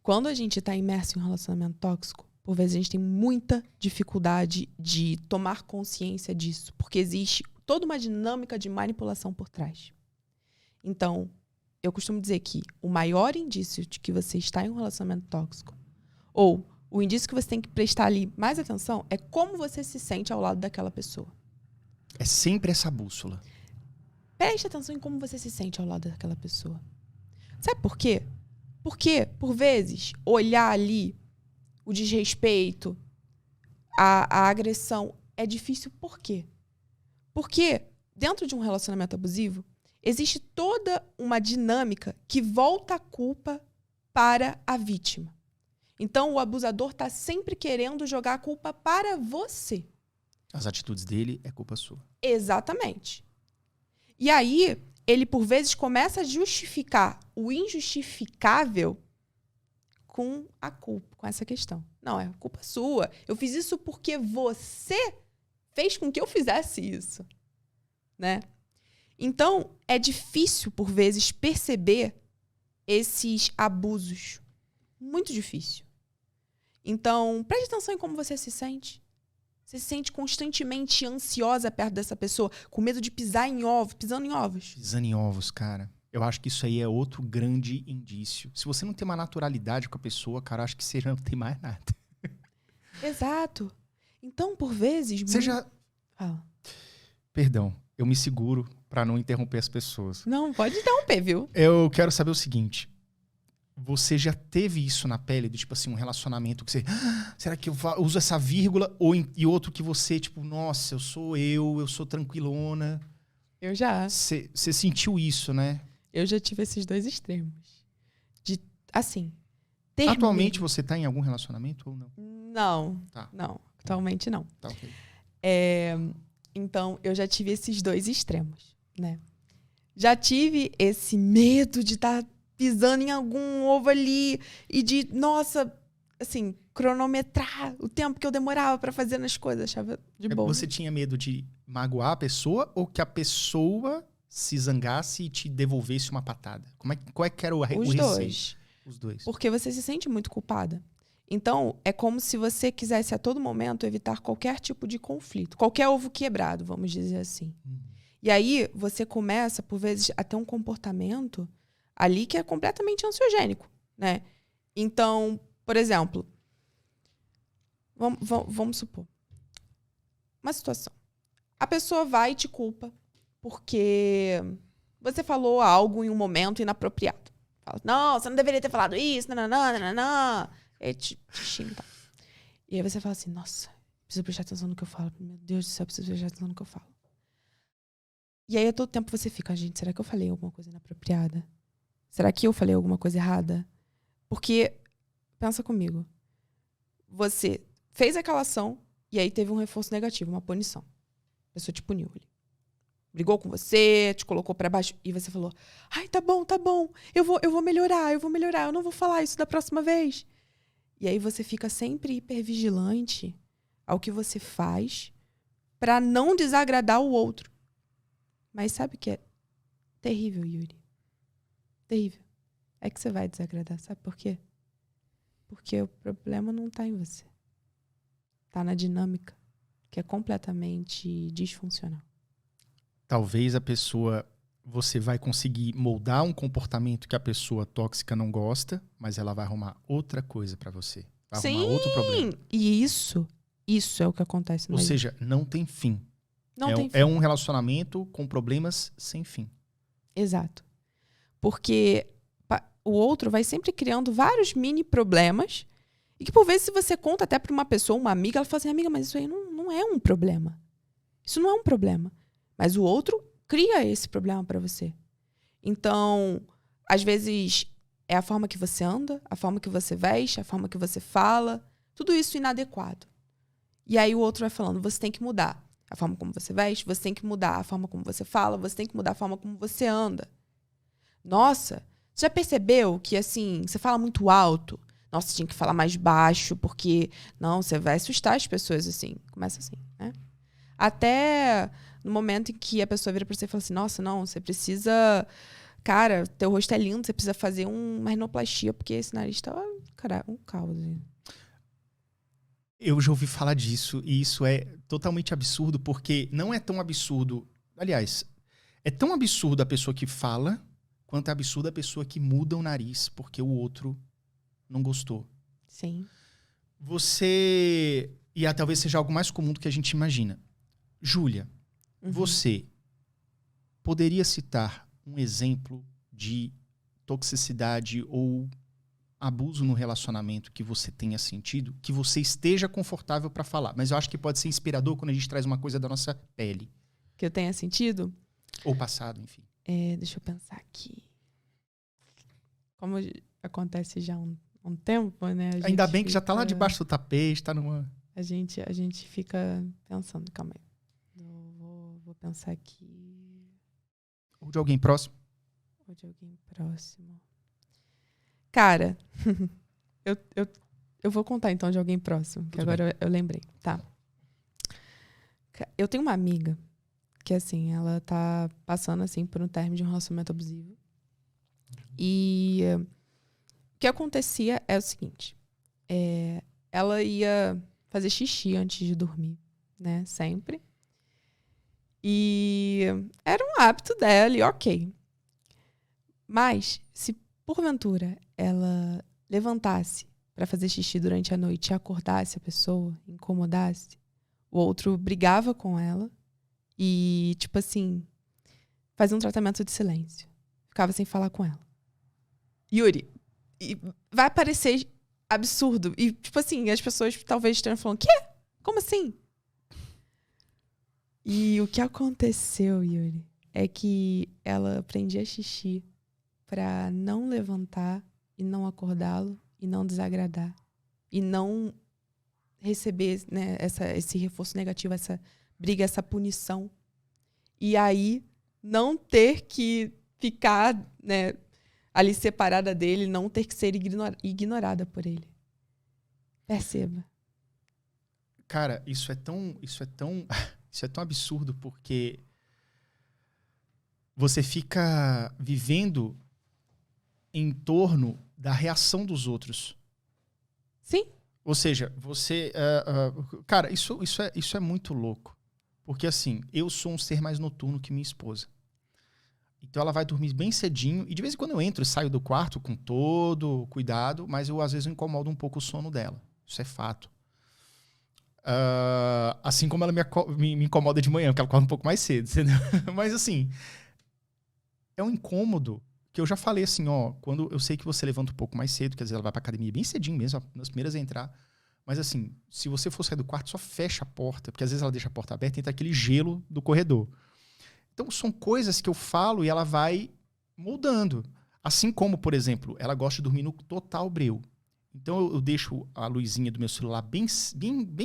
quando a gente está imerso em um relacionamento tóxico, por vezes a gente tem muita dificuldade de tomar consciência disso, porque existe toda uma dinâmica de manipulação por trás. Então, eu costumo dizer que o maior indício de que você está em um relacionamento tóxico, ou o indício que você tem que prestar ali mais atenção, é como você se sente ao lado daquela pessoa. É sempre essa bússola. Preste atenção em como você se sente ao lado daquela pessoa. Sabe por quê? Porque, por vezes, olhar ali o desrespeito, a agressão, é difícil. Por quê? Porque, dentro de um relacionamento abusivo, existe toda uma dinâmica que volta a culpa para a vítima. Então, o abusador está sempre querendo jogar a culpa para você. As atitudes dele é culpa sua. Exatamente. E aí, ele, por vezes, começa a justificar o injustificável com a culpa, com essa questão. Não, é culpa sua. Eu fiz isso porque você fez com que eu fizesse isso. Né? Então, é difícil, por vezes, perceber esses abusos. Muito difícil. Então, preste atenção em como você se sente. Você se sente constantemente ansiosa perto dessa pessoa, com medo de pisar em ovos, pisando em ovos. Pisando em ovos, cara. Eu acho que isso aí é outro grande indício. Se você não tem uma naturalidade com a pessoa, cara, acho que você já não tem mais nada. Exato. Então, por vezes... Você já... Fala. Perdão, eu me seguro pra não interromper as pessoas. Não, pode interromper, viu? Eu quero saber o seguinte. Você já teve isso na pele? Do tipo assim, um relacionamento que você... será que eu uso essa vírgula? E outro que você, tipo, nossa, eu sou tranquilona. Eu já. Você sentiu isso, né? Eu já tive esses dois extremos. De, assim... Atualmente você tá em algum relacionamento ou não? Não, Tá. Não. Atualmente não. Tá, ok. Então, eu já tive esses dois extremos, né? Já tive esse medo de estar pisando em algum ovo ali e de, nossa, assim, cronometrar o tempo que eu demorava pra fazer nas coisas. Achava de boa. Você tinha medo de magoar a pessoa ou que a pessoa se zangasse e te devolvesse uma patada? Qual é que era o receio? Dois. Os dois. Porque você se sente muito culpada. Então, é como se você quisesse a todo momento evitar qualquer tipo de conflito. Qualquer ovo quebrado, vamos dizer assim. E aí, você começa, por vezes, a ter um comportamento ali que é completamente ansiogênico, né? Então, por exemplo, vamos supor. Uma situação. A pessoa vai e te culpa porque você falou algo em um momento inapropriado. Fala, não, você não deveria ter falado isso, nananã. E te xinga. E aí você fala assim, nossa, preciso prestar atenção no que eu falo. Meu Deus do céu, preciso prestar atenção no que eu falo. E aí, a todo tempo você fica, gente, será que eu falei alguma coisa inapropriada? Será que eu falei alguma coisa errada? Porque, pensa comigo, você fez aquela ação e aí teve um reforço negativo, uma punição. A pessoa te puniu ali. Brigou com você, te colocou pra baixo e você falou, ai, tá bom, eu vou melhorar, eu não vou falar isso da próxima vez. E aí você fica sempre hipervigilante ao que você faz pra não desagradar o outro. Mas sabe o que é terrível, Yuri? Terrível. É que você vai desagradar, sabe por quê? Porque o problema não tá em você. Tá na dinâmica, que é completamente disfuncional. Talvez você vai conseguir moldar um comportamento que a pessoa tóxica não gosta, mas ela vai arrumar outra coisa pra você. Vai arrumar outro problema. E isso é o que acontece. Ou seja, não tem fim. Tem fim. É um relacionamento com problemas sem fim. Exato. Porque o outro vai sempre criando vários mini problemas e que, por vezes, se você conta até pra uma pessoa, uma amiga, ela fala assim, amiga, mas isso aí não é um problema. Isso não é um problema. Mas o outro cria esse problema pra você. Então, às vezes, é a forma que você anda, a forma que você veste, a forma que você fala, tudo isso inadequado. E aí o outro vai falando, você tem que mudar a forma como você veste, você tem que mudar a forma como você fala, você tem que mudar a forma como você anda. Nossa, você já percebeu que, assim, você fala muito alto? Nossa, você tinha que falar mais baixo, porque, não, você vai assustar as pessoas, assim. Começa assim, né? Até no momento em que a pessoa vira pra você e fala assim, nossa, não, você precisa... Cara, teu rosto é lindo, você precisa fazer uma rinoplastia, porque esse nariz tá um caos. Eu já ouvi falar disso e isso é totalmente absurdo, porque não é tão absurdo. Aliás, é tão absurdo a pessoa que fala, quanto é absurdo a pessoa que muda o nariz porque o outro não gostou. Sim. Você. E talvez seja algo mais comum do que a gente imagina. Júlia, você poderia citar um exemplo de toxicidade ou abuso no relacionamento que você tenha sentido, que você esteja confortável para falar? Mas eu acho que pode ser inspirador quando a gente traz uma coisa da nossa pele. Que eu tenha sentido? Ou passado, enfim. Deixa eu pensar aqui. Como acontece já há um tempo, né? Ainda bem que já tá lá debaixo do tapete, tá numa... A gente fica pensando, calma aí. Vou pensar aqui. Ou de alguém próximo. Ou de alguém próximo. Cara, eu vou contar então de alguém próximo, que agora eu lembrei. Tá. Eu tenho uma amiga que, assim, ela tá passando, assim, por um término de um relacionamento abusivo. E o que acontecia é o seguinte. Ela ia fazer xixi antes de dormir, né? Sempre. E era um hábito dela e ok. Mas, se porventura ela levantasse para fazer xixi durante a noite e acordasse a pessoa, incomodasse, o outro brigava com ela e, tipo assim, fazia um tratamento de silêncio. Ficava sem falar com ela. Yuri, vai parecer absurdo. E, tipo assim, as pessoas talvez estejam falando, quê? Como assim? E o que aconteceu, Yuri, é que ela prendia xixi pra não levantar e não acordá-lo e não desagradar. E não receber, né, esse reforço negativo, essa briga, essa punição. E aí, não ter que ficar, né, ali separada dele, não ter que ser ignorada por ele. Perceba. Cara, isso é tão absurdo, porque você fica vivendo em torno da reação dos outros. Sim. Ou seja, você... cara, isso é muito louco. Porque, assim, eu sou um ser mais noturno que minha esposa. Então, ela vai dormir bem cedinho. E, de vez em quando, eu entro e saio do quarto com todo cuidado. Mas, eu, às vezes, incomodo um pouco o sono dela. Isso é fato. Assim como ela me incomoda de manhã, porque ela acorda um pouco mais cedo. Entendeu? Mas, assim, é um incômodo que eu já falei assim, ó, quando eu sei que você levanta um pouco mais cedo, que às vezes ela vai pra academia bem cedinho mesmo, nas primeiras a entrar. Mas assim, se você for sair do quarto, só fecha a porta, porque às vezes ela deixa a porta aberta e entra aquele gelo do corredor. Então são coisas que eu falo e ela vai moldando. Assim como, por exemplo, ela gosta de dormir no total breu. Então eu deixo a luzinha do meu celular bem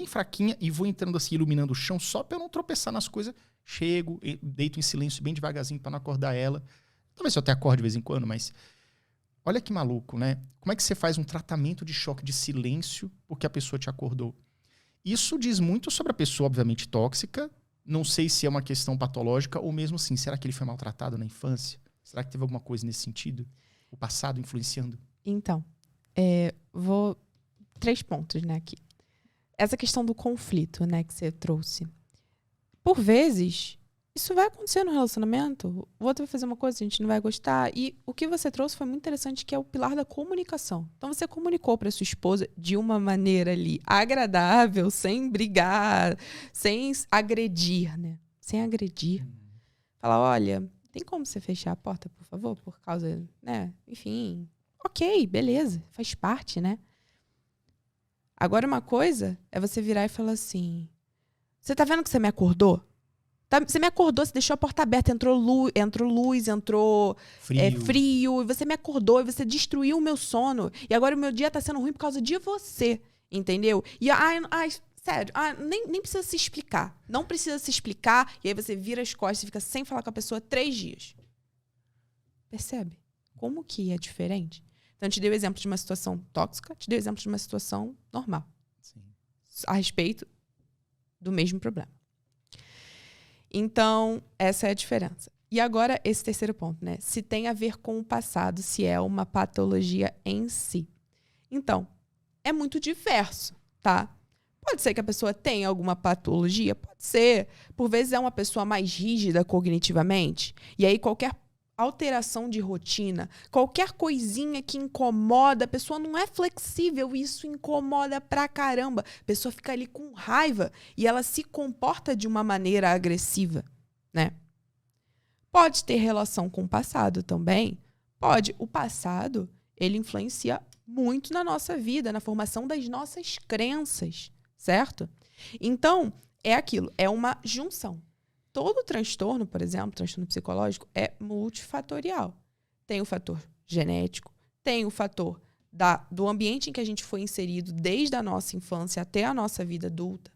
fraquinha e vou entrando assim, iluminando o chão, só pra eu não tropeçar nas coisas. Chego, deito em silêncio bem devagarzinho pra não acordar ela. Talvez eu até acorde de vez em quando, mas... Olha que maluco, né? Como é que você faz um tratamento de choque de silêncio porque a pessoa te acordou? Isso diz muito sobre a pessoa, obviamente, tóxica. Não sei se é uma questão patológica ou mesmo assim, será que ele foi maltratado na infância? Será que teve alguma coisa nesse sentido? O passado influenciando? Então, 3 pontos, né, aqui. Essa questão do conflito, né, que você trouxe. Por vezes... Isso vai acontecer no relacionamento. O outro vai fazer uma coisa, a gente não vai gostar. E o que você trouxe foi muito interessante, que é o pilar da comunicação. Então, você comunicou para sua esposa de uma maneira ali agradável, sem brigar, sem agredir, né? Sem agredir. Falar, olha, tem como você fechar a porta, por favor? Por causa, né? Enfim, ok, beleza, faz parte, né? Agora, uma coisa é você virar e falar assim, você tá vendo que você me acordou? Você me acordou, você deixou a porta aberta, entrou luz, entrou frio, e você me acordou, e você destruiu o meu sono, e agora o meu dia tá sendo ruim por causa de você, entendeu? E, sério, nem precisa se explicar. Não precisa se explicar, e aí você vira as costas e fica sem falar com a pessoa 3 dias. Percebe? Como que é diferente? Então, eu te dei o exemplo de uma situação tóxica, te dei o exemplo de uma situação normal. Sim. A respeito do mesmo problema. Então, essa é a diferença. E agora, esse terceiro ponto, né? Se tem a ver com o passado, se é uma patologia em si. Então, é muito diverso, tá? Pode ser que a pessoa tenha alguma patologia, pode ser. Por vezes é uma pessoa mais rígida cognitivamente, e aí qualquer alteração de rotina, qualquer coisinha que incomoda, a pessoa não é flexível, e isso incomoda pra caramba. A pessoa fica ali com raiva e ela se comporta de uma maneira agressiva, né? Pode ter relação com o passado também. Pode. O passado, ele influencia muito na nossa vida, na formação das nossas crenças, certo? Então, é aquilo, é uma junção. Todo transtorno, por exemplo, transtorno psicológico, é multifatorial. Tem o fator genético, tem o fator do ambiente em que a gente foi inserido desde a nossa infância até a nossa vida adulta,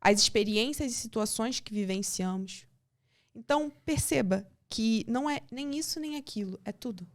as experiências e situações que vivenciamos. Então, perceba que não é nem isso nem aquilo, é tudo.